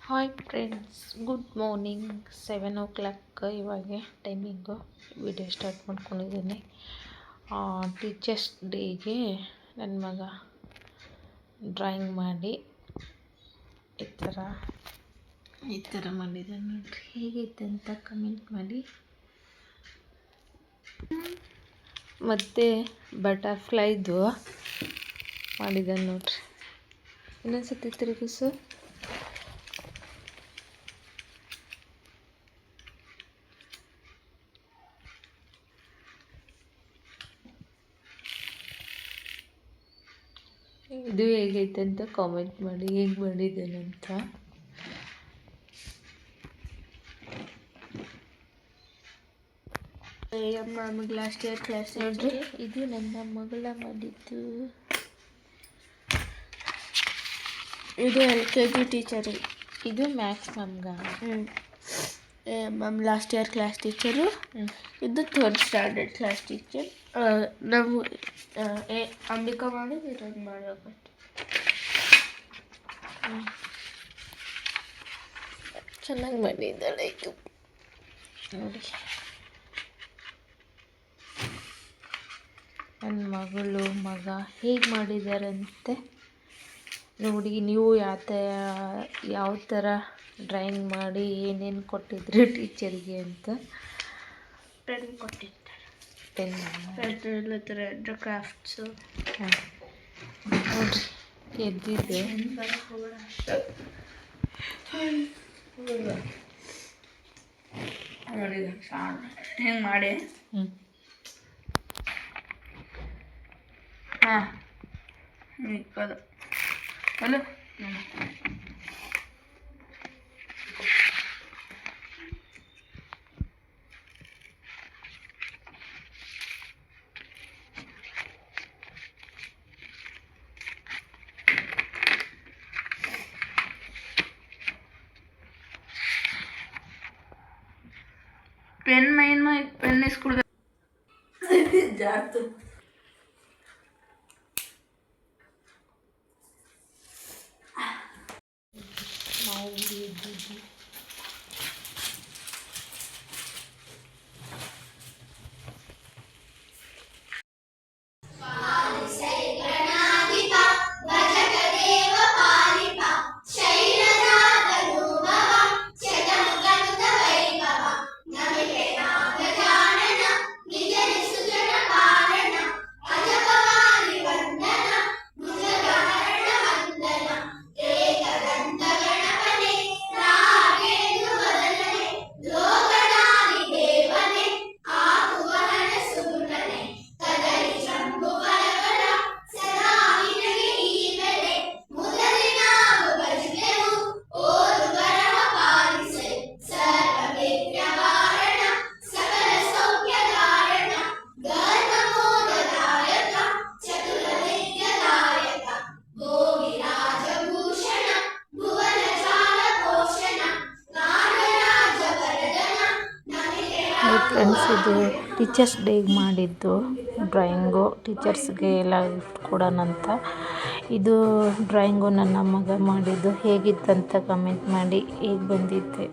Hi friends, good morning. 7 o'clock ಇವಾಗ timing. Video start ಮಾಡ್ಕೊಂಡಿದ್ದೀನಿ. Teachers ಡೇಗೆ ನನ್ನ ಮಗ ಡ್ರಾಯಿಂಗ್ ಮಾಡಿ ಈ ಥರ ಮಾಡಿದ್ದಾನೆ ನೋಡ್ರಿ. ಹೇಗೈತೆ ಅಂತ ಕಮೆಂಟ್ ಮಾಡಿ. ಮತ್ತು ಬಟರ್ಫ್ಲೈದು ಮಾಡಿದ್ದಾನೆ ನೋಡ್ರಿ. ಇನ್ನೊಂದ್ಸತಿ ತಿರುಗಿಸು. ಇದು ಹೇಗೈತೆ ಅಂತ ಕಾಮೆಂಟ್ ಮಾಡಿ, ಹೇಗೆ ಮಾಡಿದ್ದೇನೆ ಅಂತ. ನಮಗೆ ಲಾಸ್ಟ್ ಇಯರ್ ಕ್ಲಾಸ್ ನೋಡ್ರಿ, ಇದು ನನ್ನ ಮಗಳ ಮಾಡಿದ್ದು. ಇದು LKG ಟೀಚರ್. ಇದು ಮ್ಯಾಥ್ಸ್ ಮ್ಯಾಮ್ಗ. Ma'am last year class teacher. ಇದು 3rd ಸ್ಟ್ಯಾಂಡರ್ಡ್ ಕ್ಲಾಸ್ ಟೀಚರ್. ನಾವು ಅಂಬಿಕಾ ಮಾಡಿ ಇರೋದು ಮಾಡಬೇಕು. ಚೆನ್ನಾಗಿ ಮಾಡಿದ್ದಾಳೆ. ಇದು ನೋಡಿ, ನನ್ನ ಮಗಳು ಮಗ ಹೇಗೆ ಮಾಡಿದಾರಂತೆ ನೋಡಿ. ನೀವು ಯಾವ ಥರ ಡ್ರಾಯಿಂಗ್ ಮಾಡಿ ಏನೇನು ಕೊಟ್ಟಿದ್ರಿ ಟೀಚರಿಗೆ ಅಂತ. ಪೆನ್ ಕೊಟ್ಟಿದ್ದಾರೆ. ಪೆನ್ ಎಲ್ಲ ಥರ ಕ್ರಾಫ್ಟ್ಸು. ನೋಡಿರಿ, ಎದ್ದಿದ್ದೆ. ಹೆಂಗೆ ಮಾಡಿ. ಹಾಂ, ಅಲ್ಲ पेन में पेन स्कूल जाते ಫ್ರೆಂಡ್ಸ್, ಇದು ಟೀಚರ್ಸ್ ಡೇಗೆ ಮಾಡಿದ್ದು ಡ್ರಾಯಿಂಗು. ಟೀಚರ್ಸ್ಗೆ ಎಲ್ಲ ಗಿಫ್ಟ್ ಕೊಡೋಣಂತ. ಇದು ಡ್ರಾಯಿಂಗು ನನ್ನ ಮಗ ಮಾಡಿದ್ದು. ಹೇಗಿತ್ತಂತ ಕಮೆಂಟ್ ಮಾಡಿ. ಹೇಗೆ ಬಂದಿದ್ದೆ.